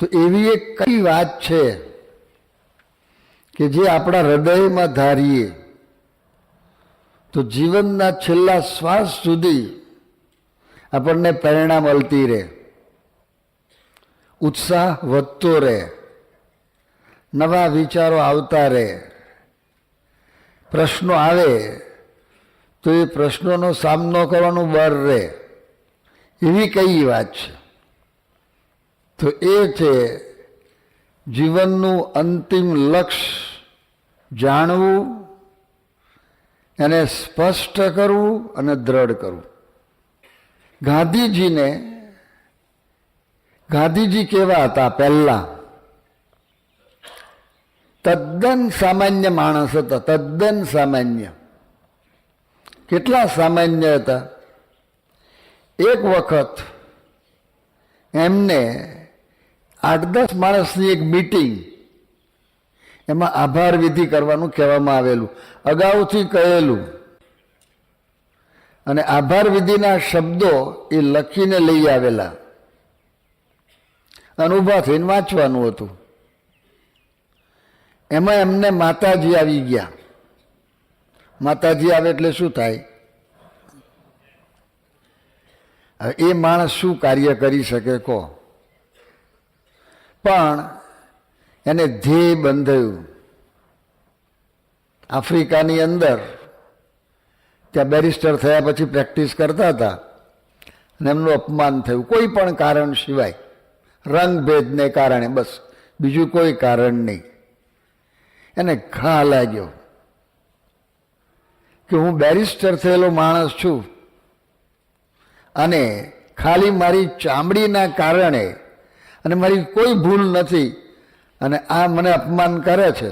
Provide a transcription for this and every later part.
તો એવી એક કઈ વાત છે કે જે આપણા હૃદયમાં ધારીએ તો જીવનના છેલ્લા શ્વાસ સુધી આપણને પ્રેરણા મળતી રહે, ઉત્સાહ વધતો રહે, નવા વિચારો આવતા રહે, પ્રશ્નો આવે તો એ પ્રશ્નોનો સામનો કરવાનું બળ રહે, એવી કઈ વાત છે. તો એ છે જીવનનું અંતિમ લક્ષ્ય જાણવું, એને સ્પષ્ટ કરવું અને દ્રઢ કરવું. ગાંધીજી કેવા હતા? પહેલા તદ્દન સામાન્ય માણસ હતા, તદ્દન સામાન્ય. કેટલા સામાન્ય હતા? એક વખત એમને 8-10 માણસની એક મીટિંગ, એમાં આભાર વિધિ કરવાનું કહેવામાં આવેલું, અગાઉથી કહેલું, અને આભાર વિધિના શબ્દો એ લખીને લઈ આવેલા અને ઊભા થઈને વાંચવાનું હતું. એમાં એમને માતાજી આવી ગયા. માતાજી આવે એટલે શું થાય? એ માણસ શું કાર્ય કરી શકે કહો? પણ એને ધ્યેય બંધાયું. આફ્રિકાની અંદર ત્યાં બેરિસ્ટર થયા પછી પ્રેક્ટિસ કરતા હતા અને એમનું અપમાન થયું કોઈ પણ કારણ સિવાય, રંગભેદને કારણે, બસ બીજું કોઈ કારણ નહીં. એને ઘા લાગ્યો કે હું બેરિસ્ટર થયેલો માણસ છું અને ખાલી મારી ચામડીના કારણે અને મારી કોઈ ભૂલ નથી અને આ મને અપમાન કરે છે.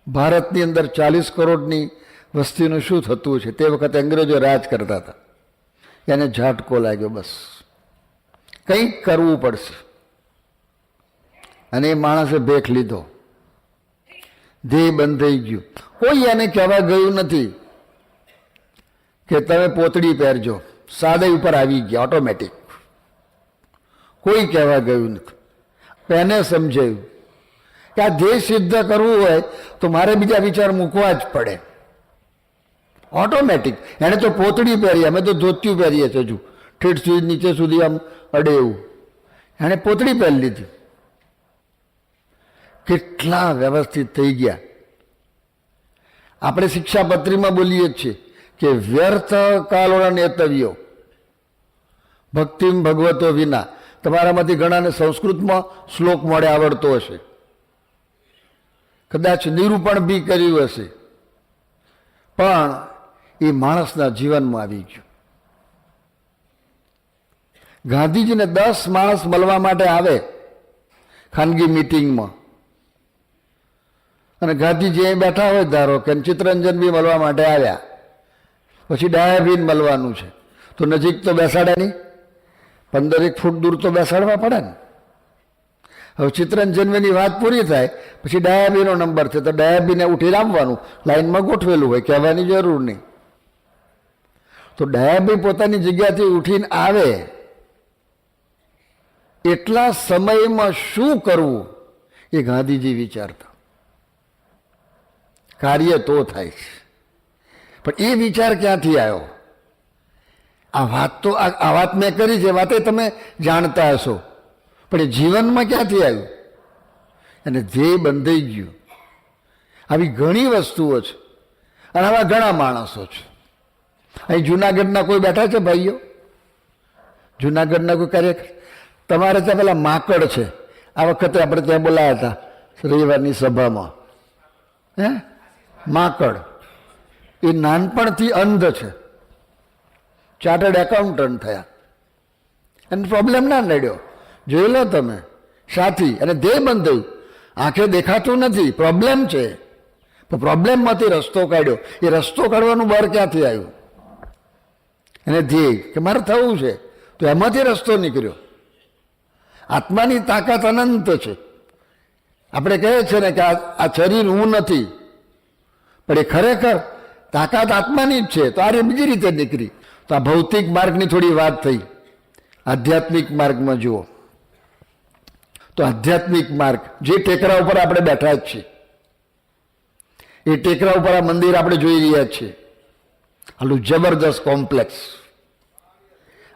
ભારતની અંદર 40 કરોડની વસ્તીનું શું થતું છે? તે વખતે અંગ્રેજો રાજ કરતા હતા. એને ઝાટકો લાગ્યો, બસ કંઈક કરવું પડશે. અને એ માણસે ભેખ લીધો, ધ્યેય બંધાઈ ગયું. કોઈ એને કહેવા ગયું નથી કે તમે પોતડી પહેરજો, સાદઈ ઉપર આવી ગયા ઓટોમેટિક. કોઈ કહેવા ગયું નથી. એને સમજાયું કે આ ધ્યેય સિદ્ધ કરવું હોય તો મારે બીજા વિચાર મૂકવા જ પડે, ઓટોમેટિક. એને તો પોતડી પહેરી, અમે તો ધોતિયું પહેરીએ છીએ, હજુ ઠેઠ સુધી નીચે સુધી આમ અડે એવું. એને પોતડી પહેરી લીધી. કેટલા વ્યવસ્થિત થઈ ગયા. આપણે શિક્ષાપત્રીમાં બોલીએ છીએ કે વ્યર્થ કાલોના નેતવ્યો ભક્તિમ ભગવતો વિના. તમારામાંથી ઘણાને સંસ્કૃતમાં શ્લોક મળે આવડતો હશે, કદાચ નિરૂપણ બી કર્યું હશે, પણ એ માણસના જીવનમાં આવી ગયું. ગાંધીજીને 10 માણસ મળવા માટે આવે ખાનગી મિટિંગમાં, અને ગાંધીજી અહીં બેઠા હોય ધારો કે ચિત્તરંજન બી મળવા માટે આવ્યા, પછી ડાયાબીન મળવાનું છે તો નજીક તો બેસાડે નહીં, 15 ફૂટ દૂર તો બેસાડવા પડે ને. હવે ચિત્તરંજનની વાત પૂરી થાય પછી ડાયાબીનો નંબર છે તો ડાયાબીને ઉઠીને આવવાનું, લાઈનમાં ગોઠવેલું હોય, કહેવાની જરૂર નહીં. તો ડાયાબી પોતાની જગ્યાથી ઉઠીને આવે એટલા સમયમાં શું કરવું એ ગાંધીજી વિચારતા. કાર્ય તો થાય છે, પણ એ વિચાર ક્યાંથી આવ્યો? આ વાત મેં કરી છે, વાતે તમે જાણતા હશો, પણ એ જીવનમાં ક્યાંથી આવ્યું? અને ધ્યેય બંધાઈ ગયું. આવી ઘણી વસ્તુઓ છે અને આવા ઘણા માણસો છે. અહીં જુનાગઢના કોઈ બેઠા છે ભાઈઓ? જુનાગઢના કોઈ કાર્યકર? તમારે ત્યાં પેલા માકડ છે, આ વખતે આપણે ત્યાં બોલાયા હતા રવિવારની સભામાં. માકડ એ નાનપણથી અંધ છે, ચાર્ટર્ડ એકાઉન્ટન્ટ થયા, એને પ્રોબ્લેમ ના નડ્યો. જોઈ લો તમે, સાથી અને ધ્યેય બંધાયું. આંખે દેખાતું નથી, પ્રોબ્લેમ છે, પણ પ્રોબ્લેમમાંથી રસ્તો કાઢ્યો. એ રસ્તો કાઢવાનું બળ ક્યાંથી આવ્યું? એને ધ્યેય કે મારે થવું છે તો એમાંથી રસ્તો નીકળ્યો. આત્માની તાકાત અનંત છે. આપણે કહીએ છીએ ને કે આ શરીર હું નથી, પણ એ ખરેખર તાકાત આત્માની જ છે. તો આ બીજી રીતે નીકળી. તો આ ભૌતિક માર્ગની થોડી વાત થઈ. આધ્યાત્મિક માર્ગમાં જુઓ, તો આધ્યાત્મિક માર્ગ, જે ટેકરા ઉપર આપણે બેઠા જ છીએ, એ ટેકરા ઉપર આ મંદિર આપણે જોઈ રહ્યા છીએ. આટલું જબરદસ્ત કોમ્પ્લેક્સ,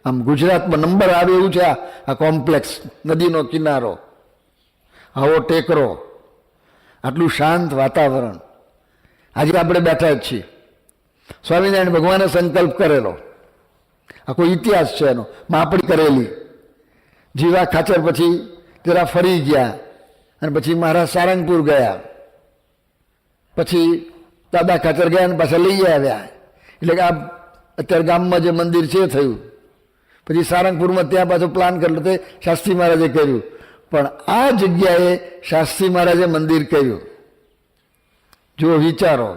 આમ ગુજરાતમાં નંબર આવે એવું છે આ કોમ્પ્લેક્સ. નદીનો કિનારો, આવો ટેકરો, આટલું શાંત વાતાવરણ. આજે આપણે બેઠા જ છીએ. સ્વામિનારાયણ ભગવાને સંકલ્પ કરેલો, આખો ઇતિહાસ છે એનો, માપણી કરેલી. જીવા ખાચર પછી જરા ફરી ગયા, અને પછી મહારાજ સારંગપુર ગયા, પછી દાદા ખાચર ગયા અને પાછા લઈ આવ્યા. એટલે કે આ અત્યારે ગામમાં જે મંદિર છે થયું. પછી સારંગપુરમાં ત્યાં પાછું પ્લાન કરેલું, તે શાસ્ત્રી મહારાજે કર્યું. પણ આ જગ્યાએ શાસ્ત્રી મહારાજે મંદિર કર્યું. જો વિચારો,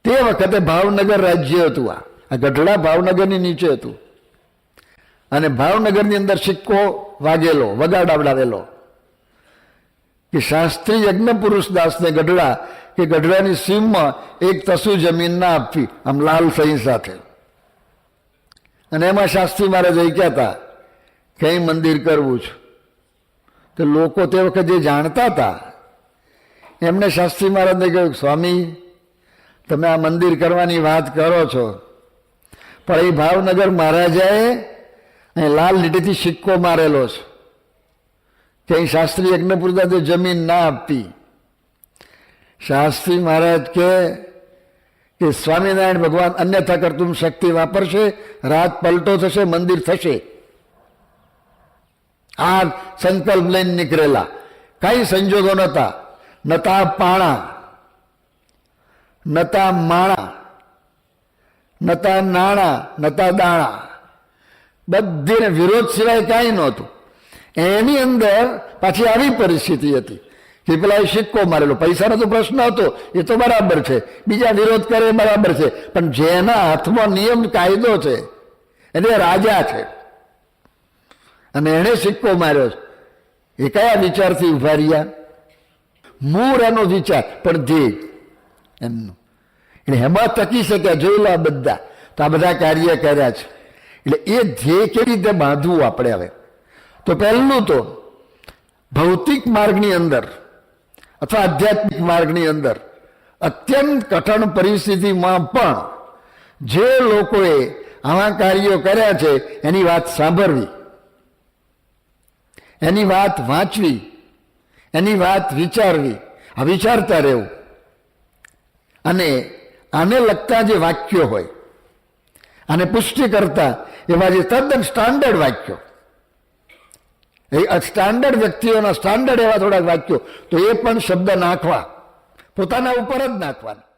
તે વખતે ભાવનગર રાજ્ય હતું. આ ગઢડા ભાવનગરની નીચે હતું, અને ભાવનગરની અંદર સિક્કો વાગેલો, વગાડાવડાવેલો કે શાસ્ત્રી યજ્ઞ પુરુષ દાસને ગઢડા, કે ગઢડાની સીમમાં એક તસુ જમીન ના આપવી, આમ લાલ સહી સાથે. અને એમાં શાસ્ત્રી મહારાજ કહ્યા હતા કઈ મંદિર કરવું છે. તો લોકો તે વખતે જે જાણતા હતા એમને શાસ્ત્રી મહારાજને કહ્યું, સ્વામી તમે આ મંદિર કરવાની વાત કરો છો, પણ એ ભાવનગર મહારાજાએ અહીં લાલ લીટીથી સિક્કો મારેલો છે કે અહીં શાસ્ત્રી યજ્ઞપુરદાસે જમીન ના આપવી. શાસ્ત્રી મહારાજ કે સ્વામિનારાયણ ભગવાન અન્યથા કરતું શક્તિ વાપરશે, રાત પલટો થશે, મંદિર થશે. આ સંકલ્પ લઈને નીકળેલા. કઈ સંજોગો નતા, નતા પાણા, નતા માણા, નતા નાણા, નતા દાણા, બધીને વિરોધ સિવાય કાંઈ નહોતું. એની અંદર પાછી આવી પરિસ્થિતિ હતી કે પેલા સિક્કો મારેલો. પૈસાનો તો પ્રશ્ન હતો, એ તો બરાબર છે, બીજા વિરોધ કરે બરાબર છે, પણ જેના હાથમાં નિયમ કાયદો છે એટલે રાજા છે, અને એણે સિક્કો માર્યો છે. એ કયા વિચારથી ઉભા રહ્યા? મૂળ એનો વિચાર, પણ ધ્યેય એમનું. એટલે એમાં ટકી શક્યા. જોઈ લો આ બધા, તો આ બધા કાર્ય કર્યા છે. એટલે એ ધ્યેય કેવી રીતે બાંધવું આપણે? હવે તો પહેલું તો ભૌતિક માર્ગની અંદર અથવા આધ્યાત્મિક માર્ગની અંદર અત્યંત કઠણ પરિસ્થિતિમાં પણ જે લોકોએ આવા કાર્યો કર્યા છે એની વાત સાંભળવી, એની વાત વાંચવી, એની વાત વિચારવી, આ વિચારતા રહેવું. અને આને લગતા જે વાક્યો હોય, આને પુષ્ટિ કરતા એવા જે તદ્દન સ્ટાન્ડર્ડ વાક્યો, એ સ્ટાન્ડર્ડ વ્યક્તિઓના સ્ટાન્ડર્ડ એવા થોડાક વાક્યો, તો એ પણ શબ્દ નાખવા, પોતાના ઉપર જ નાખવાના.